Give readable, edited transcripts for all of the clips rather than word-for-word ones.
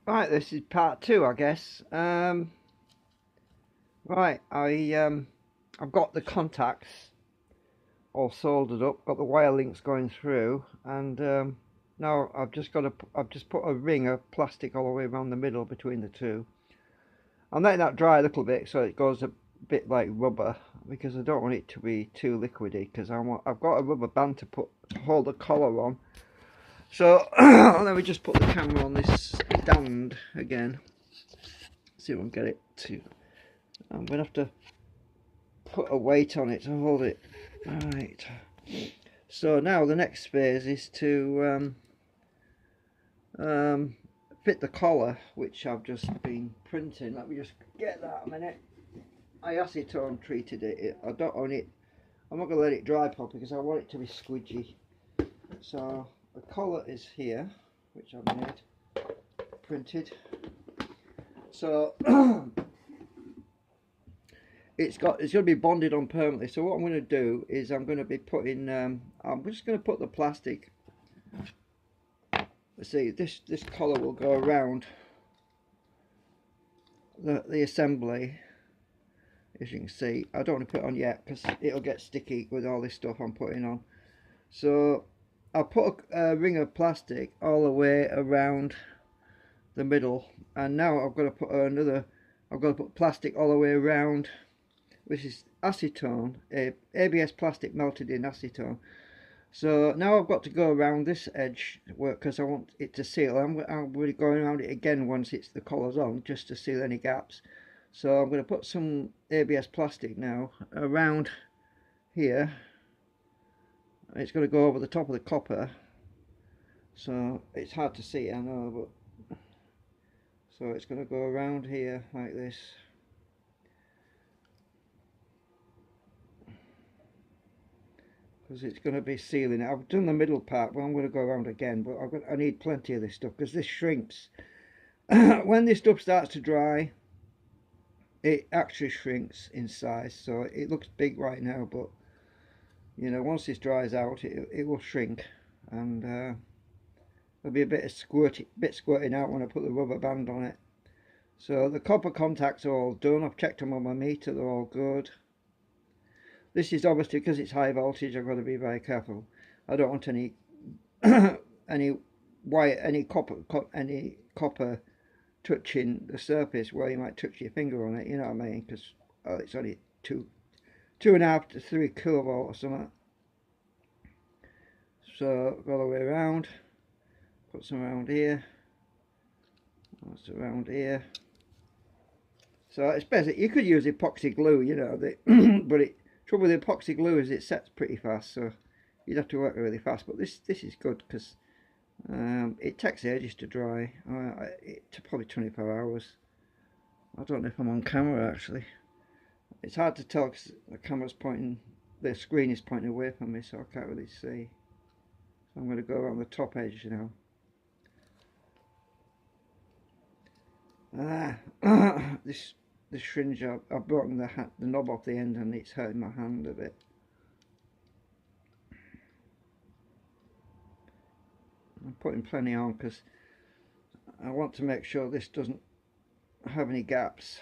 Right, this is part two, I guess. Right, I've got the contacts all soldered up, got the wire links going through, and now I've just put a ring of plastic all the way around the middle between the two. I'm letting that dry a little bit so it goes a bit like rubber because I don't want it to be too liquidy because I've got a rubber band to hold the collar on. So let me just put the camera on this stand again. See if I can get it to. I'm gonna have to put a weight on it to hold it. Right. So now the next phase is to fit the collar, which I've just been printing. Let me just get that a minute. I acetone treated it. I don't want it. I'm not gonna let it dry properly because I want it to be squidgy. So the collar is here, which I've made, printed. So it's going to be bonded on permanently. So what I'm going to do is I'm going to be putting I'm just going to put the plastic. Let's see, this collar will go around the assembly, as you can see. I don't want to put it on yet because it'll get sticky with all this stuff I'm putting on. So I'll put a ring of plastic all the way around the middle, and now I've got to put I've got to put plastic all the way around, which is acetone, ABS plastic melted in acetone. So now I've got to go around this edge because I want it to seal. I'm really going around it again once the collar's on, just to seal any gaps. So I'm going to put some ABS plastic now around here. It's going to go over the top of the copper, so it's hard to see, I know, but so it's going to go around here like this. Because it's going to be sealing it. I've done the middle part, but I'm going to go around again, but I need plenty of this stuff because this shrinks. When this stuff starts to dry, it actually shrinks in size. So it looks big right now, but you know, once this dries out, it will shrink, and there'll be a bit squirting out when I put the rubber band on it. So the copper contacts are all done. I've checked them on my meter; they're all good. This is obviously because it's high voltage. I've got to be very careful. I don't want any any wire, any copper touching the surface where you might touch your finger on it. You know what I mean? Because it's only 2.5 to 3 kilovolt or something. So go all the way around. Put some around here. What's around here? So it's better. You could use epoxy glue, you know, but trouble with epoxy glue is it sets pretty fast, so you'd have to work really fast. But this is good because it takes ages to dry. It took probably 24 hours. I don't know if I'm on camera actually. It's hard to tell because the screen is pointing away from me, so I can't really see. So I'm going to go around the top edge now. This syringe, I've broken the knob off the end and it's hurting my hand a bit. I'm putting plenty on because I want to make sure this doesn't have any gaps.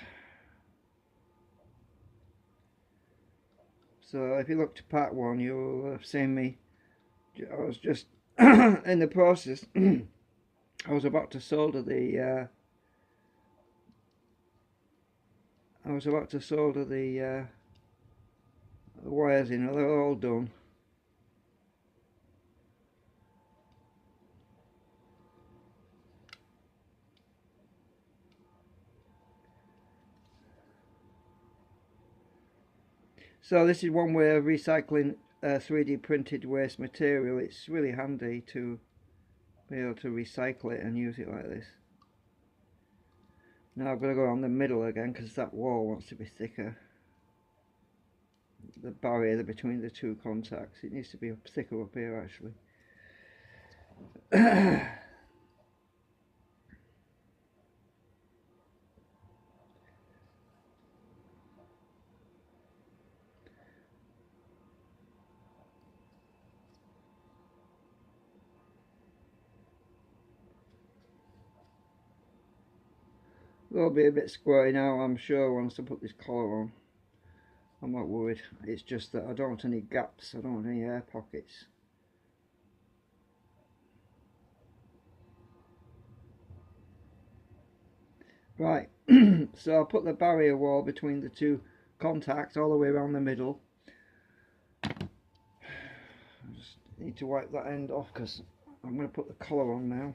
So if you look to part one, you'll have seen me. I was just in the process. I was about to solder the wires in. They're all done. So this is one way of recycling 3D printed waste material. It's really handy to be able to recycle it and use it like this. Now I've got to go on the middle again because that wall wants to be thicker. The barrier between the two contacts, it needs to be thicker up here actually. will be a bit squirty now, I'm sure, once I put this collar on. I'm not worried. It's just that I don't want any gaps, I don't want any air pockets. Right, so I'll put the barrier wall between the two contacts all the way around the middle. I just need to wipe that end off because I'm going to put the collar on now.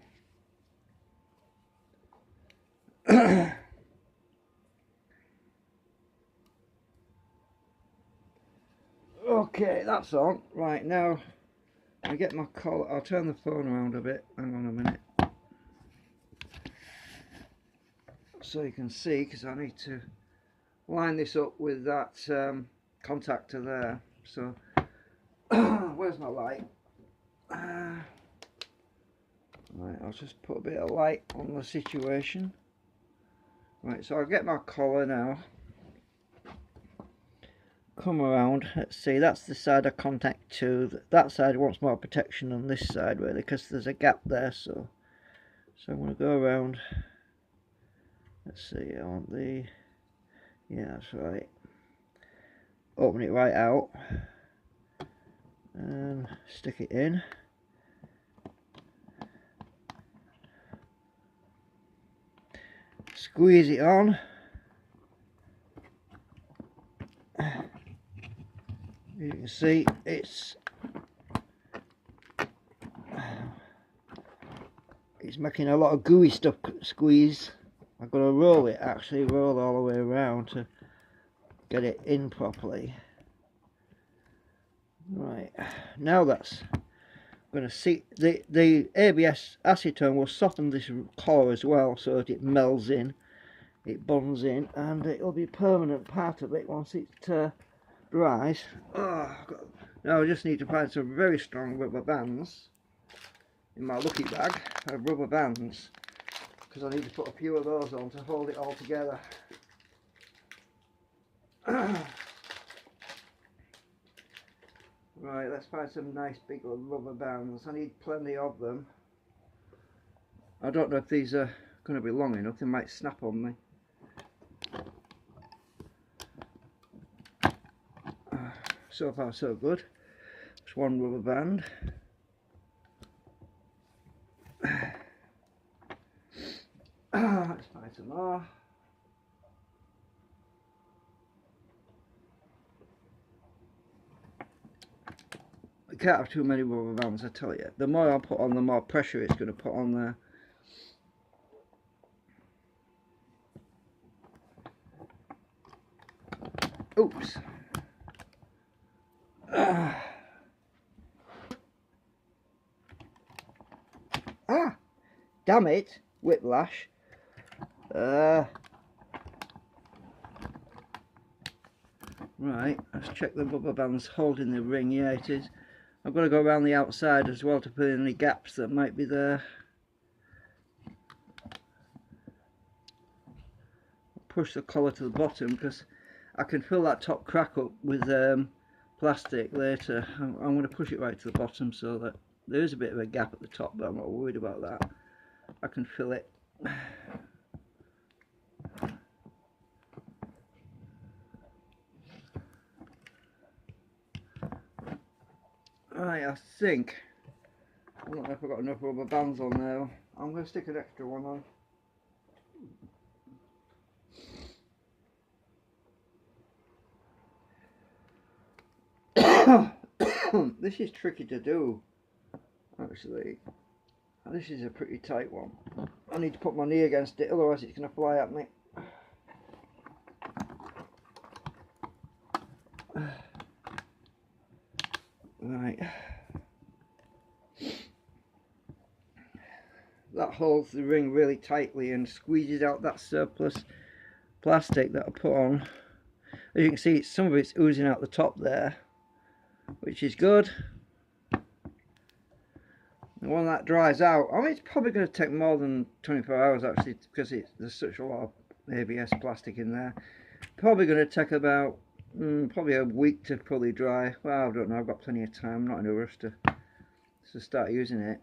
Okay, that's on. Right, now I get my collar. I'll turn the phone around a bit. Hang on a minute. So you can see, because I need to line this up with that contactor there. So, where's my light? Right, I'll just put a bit of light on the situation. Right, so I'll get my collar now. Come around, let's see, that's the side I contact to. That side wants more protection than this side really, because there's a gap there, so I'm going to go around. Let's see, I want the, yeah, that's right. Open it right out and stick it in. Squeeze it on. As you can see, it's making a lot of gooey stuff squeeze. I've got to roll it, actually roll all the way around to get it in properly. Right, now that's going to see, the ABS acetone will soften this collar as well so that it melds in, it bonds in, and it'll be a permanent part of it once it dries. Now I just need to find some very strong rubber bands in my lucky bag of rubber bands, because I need to put a few of those on to hold it all together. Right, let's find some nice big rubber bands. I need plenty of them. I don't know if these are going to be long enough, they might snap on me. So far so good. Just one rubber band. Let's find some more. You can't have too many rubber bands, I tell you. The more I put on, the more pressure it's going to put on there. Oops. Damn it, whiplash. Right, let's check the rubber band's holding the ring. Yeah, it is. I've got to go around the outside as well to fill in any gaps that might be there. Push the collar to the bottom because I can fill that top crack up with plastic later. I'm going to push it right to the bottom so that there is a bit of a gap at the top, but I'm not worried about that. I can fill it. Right, I think, I don't know if I've got enough rubber bands on there. I'm going to stick an extra one on. This is tricky to do, actually. This is a pretty tight one. I need to put my knee against it, otherwise it's going to fly at me. Right. That holds the ring really tightly and squeezes out that surplus plastic that I put on. As you can see, some of it's oozing out the top there, which is good. And when that dries out, I mean, it's probably going to take more than 24 hours actually, because there's such a lot of ABS plastic in there. Probably going to take about probably a week to fully dry. Well, I don't know, I've got plenty of time. I'm not in a rush to start using it.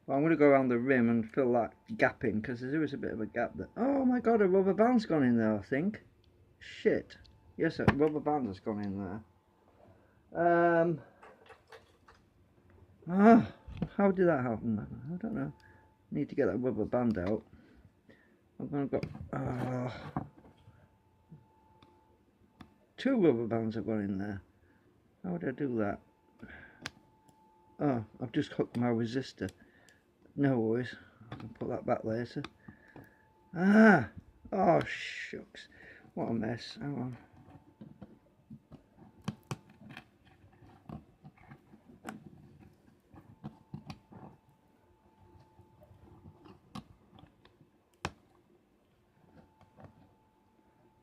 Well, I'm going to go around the rim and fill that gap in, because there is a bit of a gap there. Oh my god, a rubber band's gone in there, I think. Shit. Yes, a rubber band has gone in there. How did that happen? I don't know. Need to get that rubber band out. I'm going to go... two rubber bands have gone in there. How would I do that? Oh, I've just hooked my resistor. No worries. I can put that back later. Oh shucks. What a mess. Hang on.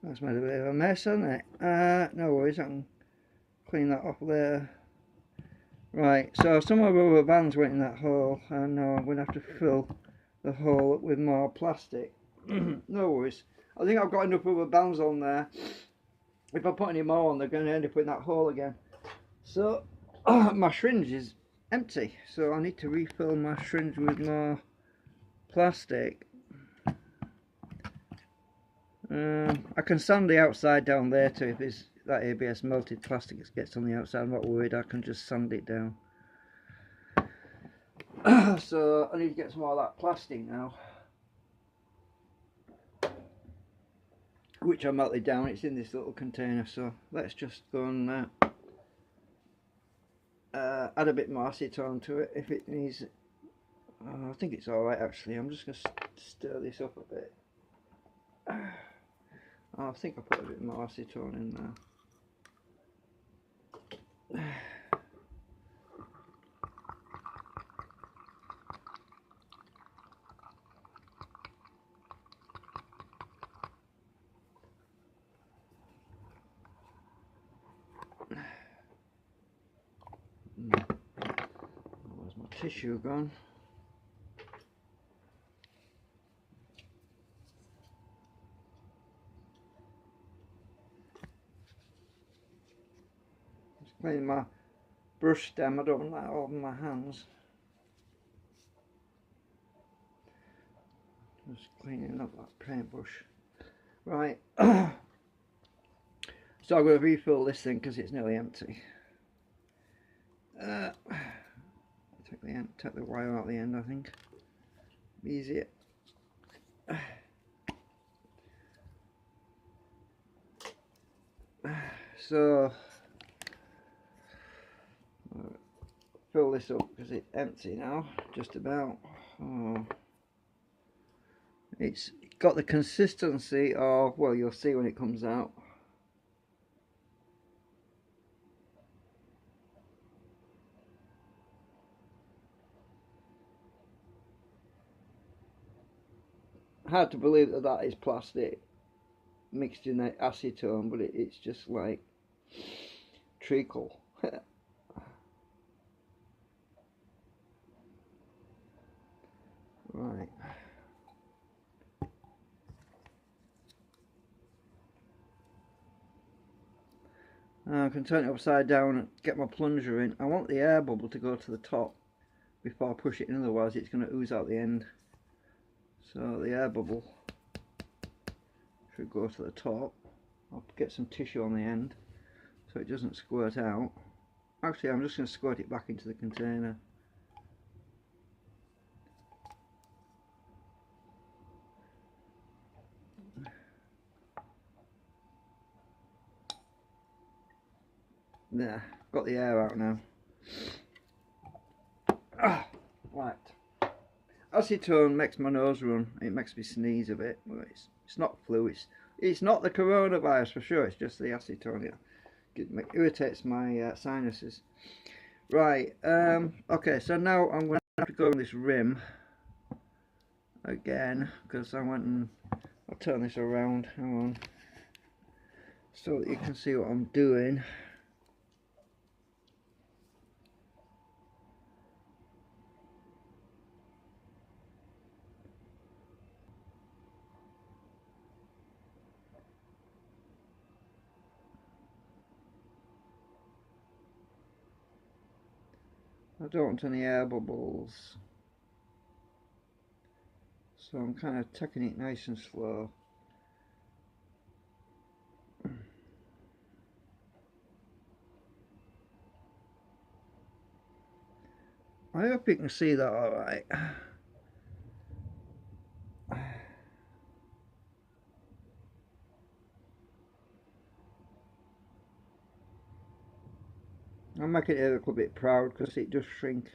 That's made a bit of a mess, hasn't it? No worries, I can clean that off there. Right, so some of the rubber bands went in that hole, and now I'm going to have to fill the hole up with more plastic. No worries. I think I've got enough rubber bands on there. If I put any more on, they're going to end up in that hole again. So, my syringe is empty, so I need to refill my syringe with more plastic. I can sand the outside down later if it's that ABS melted plastic gets on the outside. I'm not worried, I can just sand it down. So I need to get some more of that plastic now, which I melted down. It's in this little container, so let's just go and add a bit more acetone to it if it needs. I think it's alright actually. I'm just going to stir this up a bit. I think I put a bit more acetone in there. Where's my tissue gone? Just cleaning my brush stem. I don't want that all in my hands. Just cleaning up that paintbrush. Right. So I'm going to refill this thing because it's nearly empty. Take the wire out the end, I think. Easier. So fill this up because it's empty now, just about. Oh. It's got the consistency of, well, you'll see when it comes out. Hard to believe that that is plastic mixed in the acetone, but it's just like treacle. Right. I can turn it upside down and get my plunger in. I want the air bubble to go to the top before I push it in, otherwise it's going to ooze out the end. So the air bubble should go to the top. I'll get some tissue on the end so it doesn't squirt out. Actually, I'm just going to squirt it back into the container. There, got the air out now. Right. Acetone makes my nose run. It makes me sneeze a bit. Well, it's not flu. It's not the coronavirus for sure. It's just the acetone. It irritates my sinuses. Right. Okay. So now I'm going to have to go on this rim again because I went and I'll turn this around. Hang on, so that you can see what I'm doing. I don't want any air bubbles. So I'm kind of taking it nice and slow. I hope you can see that alright. I'm making it a little bit proud because it does shrink.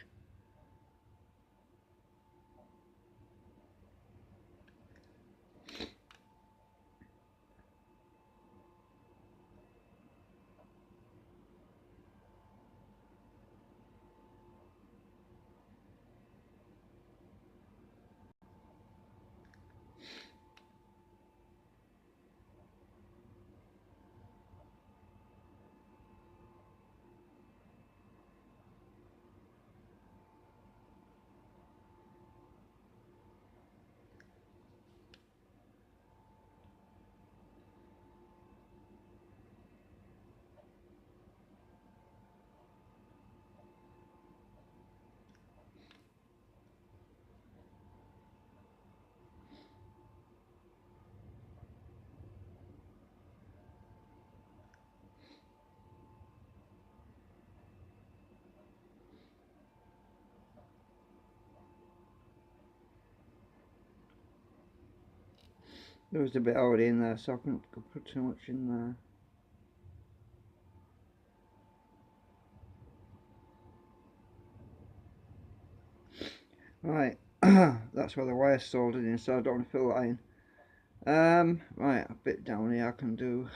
There was a bit already in there, so I couldn't put too much in there. Right, that's where the wire's soldered in, so I don't want to fill that in. Right, a bit down here I can do.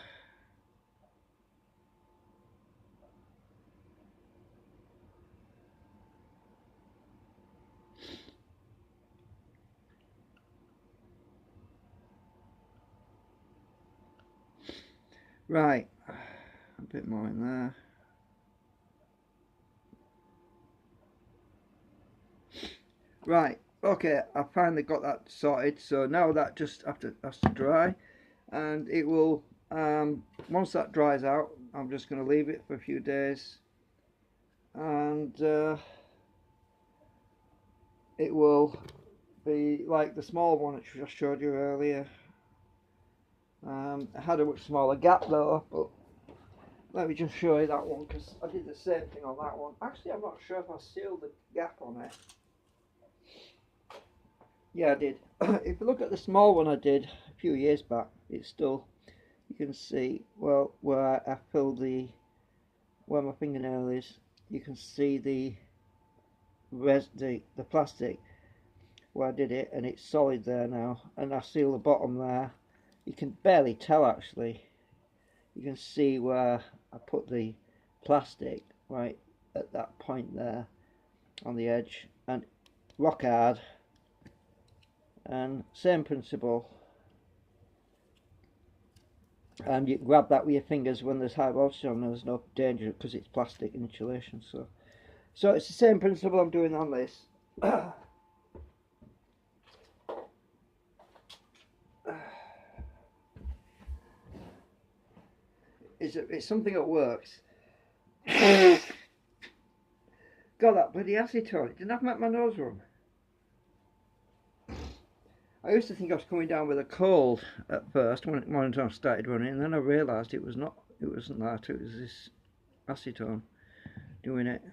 Right, a bit more in there. Right, okay, I finally got that sorted, so now that just has to dry, and it will, once that dries out, I'm just going to leave it for a few days, and it will be like the small one which I showed you earlier. I had a much smaller gap though, but let me just show you that one because I did the same thing on that one. Actually, I'm not sure if I sealed the gap on it. Yeah, I did. If you look at the small one I did a few years back, it's still, you can see, well, where I filled where my fingernail is, you can see the plastic where I did it, and it's solid there now, and I seal the bottom there. You can barely tell actually. You can see where I put the plastic right at that point there on the edge, and rock hard, and same principle, and you grab that with your fingers when there's high voltage on. There's no danger because it's plastic insulation, so it's the same principle I'm doing on this. It's something that works. God, that bloody acetone, it didn't have make my nose run. I used to think I was coming down with a cold at first when I started running, and then I realised it wasn't that, it was this acetone doing it.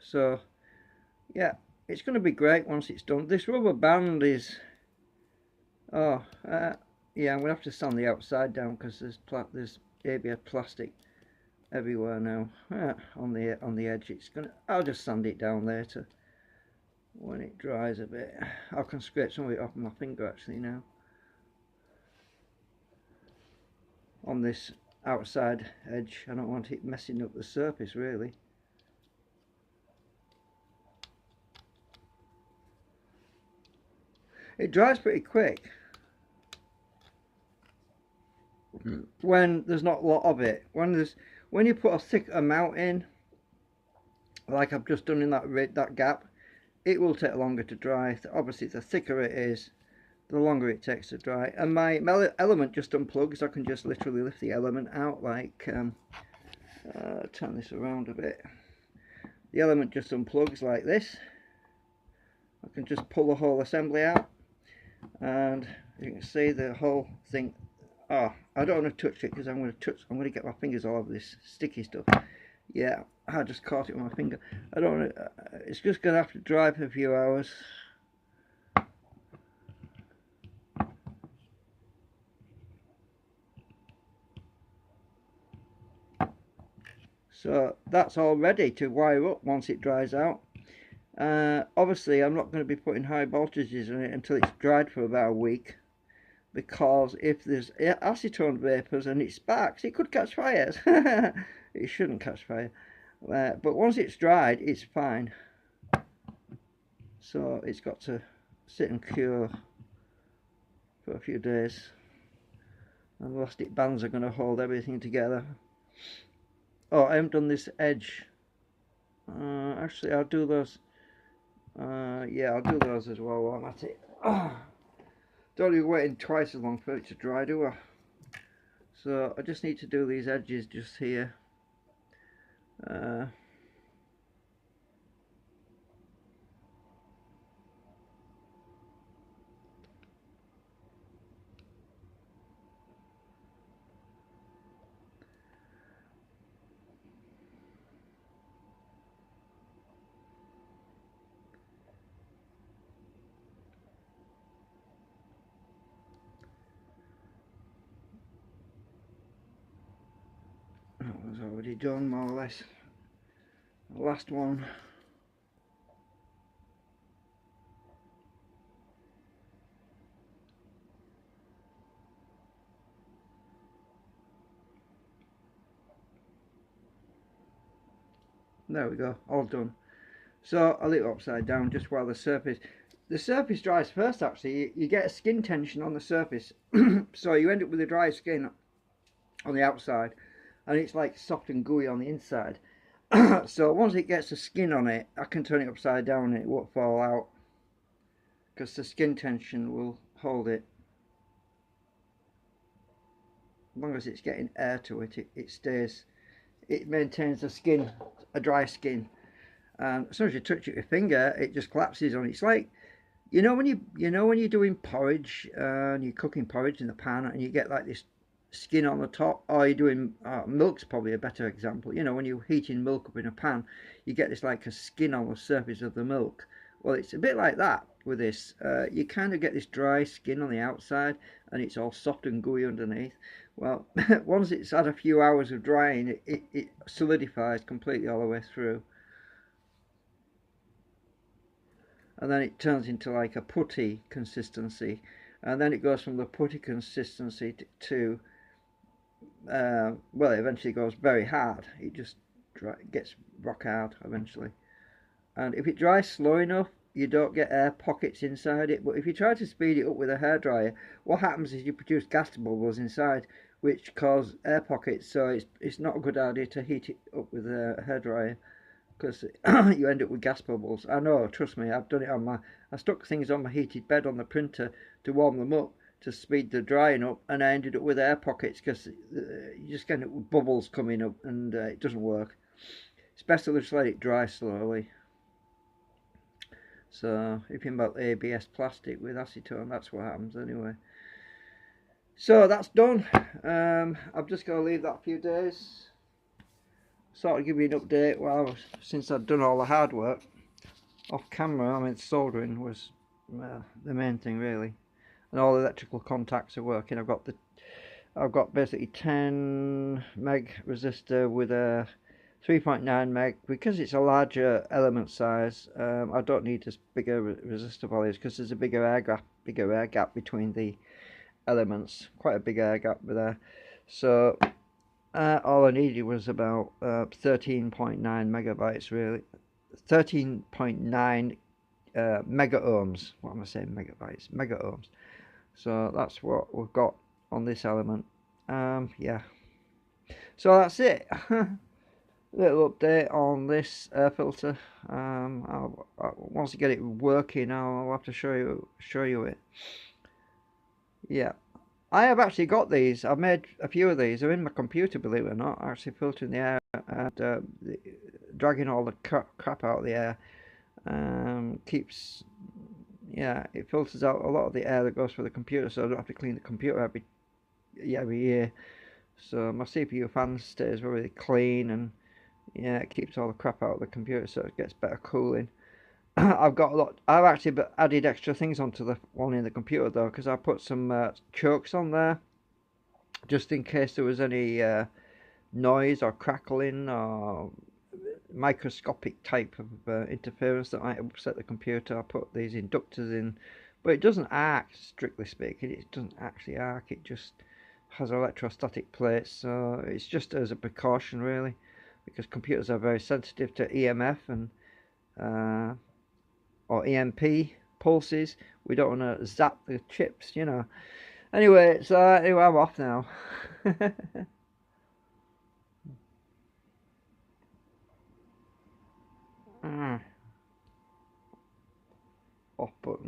So yeah, it's going to be great once it's done. This rubber band is, yeah, I'm going to have to sand the outside down because there's ABS plastic everywhere now on the edge. I'll just sand it down later when it dries a bit. I can scrape some of it off my finger actually now on this outside edge. I don't want it messing up the surface really. It dries pretty quick when there's not a lot of it. When you put a thick amount in, like I've just done in that gap, it will take longer to dry. Obviously, the thicker it is, the longer it takes to dry. And my element just unplugs. I can just literally lift the element out, like turn this around a bit. The element just unplugs like this. I can just pull the whole assembly out, and you can see the whole thing. Oh, I don't want to touch it because I'm going to get my fingers all over this sticky stuff. Yeah, I just caught it with my finger. I don't want to, it's just going to have to dry for a few hours. So that's all ready to wire up once it dries out. Obviously I'm not going to be putting high voltages in it until it's dried for about a week, because if there's acetone vapours and it sparks, it could catch fire. It shouldn't catch fire, but once it's dried, it's fine. So it's got to sit and cure for a few days, and elastic bands are going to hold everything together. Oh, I haven't done this edge. Actually, I'll do those. Yeah, I'll do those as well while I'm at it. Don't be waiting twice as long for it to dry, do I? So I just need to do these edges just here. That was already done, more or less. The last one. There we go, all done. So I'll leave it upside down just while the surface dries first. Actually, you get a skin tension on the surface, so you end up with a dry skin on the outside, and it's like soft and gooey on the inside. So once it gets the skin on it, I can turn it upside down and it won't fall out, because the skin tension will hold it. As long as it's getting air to it, it stays. It maintains the skin, a dry skin. And as soon as you touch it with your finger, it just collapses on it. It's like, when you're doing porridge and you're cooking porridge in the pan and you get like this skin on the top, or you're doing milk's probably a better example. When you're heating milk up in a pan, you get this like a skin on the surface of the milk. Well, it's a bit like that with this. You kind of get this dry skin on the outside and it's all soft and gooey underneath. Well, once it's had a few hours of drying, it solidifies completely all the way through. And then it turns into like a putty consistency. And then it goes from the putty consistency to well, it eventually goes very hard. It just gets rock hard eventually. And if it dries slow enough, you don't get air pockets inside it. But if you try to speed it up with a hairdryer, what happens is you produce gas bubbles inside, which cause air pockets. So it's not a good idea to heat it up with a hairdryer, because you end up with gas bubbles. I know, trust me, I've done it I stuck things on my heated bed on the printer to warm them up to speed the drying up, and I ended up with air pockets because you just get bubbles coming up, and it doesn't work. It's best to just let it dry slowly. So if you melt ABS plastic with acetone, that's what happens anyway. So that's done. I'm just going to leave that a few days. Sort of give you an update. Since I'd done all the hard work off camera, I mean soldering was the main thing really, and all the electrical contacts are working. I've got basically 10 meg resistor with a 3.9 meg. Because it's a larger element size, I don't need this bigger resistor values, because there's a bigger air gap between the elements, quite a big air gap there. So all I needed was about 13.9 megabytes really, 13.9 mega ohms. What am I saying? Megabytes, mega ohms. So that's what we've got on this element. Yeah. So that's it. Little update on this air filter. Once I get it working, I'll have to show you it. Yeah, I have actually got these. I've made a few of these. They're in my computer, believe it or not. Actually filtering the air and dragging all the crap out of the air. Keeps Yeah, it filters out a lot of the air that goes through the computer, so I don't have to clean the computer every year. So my CPU fan stays very clean, and yeah, it keeps all the crap out of the computer, so it gets better cooling. I've got a lot. I've actually added extra things onto the one in the computer though, because I put some chokes on there just in case there was any noise or crackling or microscopic type of interference that might upset the computer. I put these inductors in, but it doesn't arc, strictly speaking. It doesn't actually arc. It just has electrostatic plates, so it's just as a precaution, really, because computers are very sensitive to EMF and uh, or EMP pulses. We don't want to zap the chips, you know. Anyway, so anyway, I'm off now. Off button.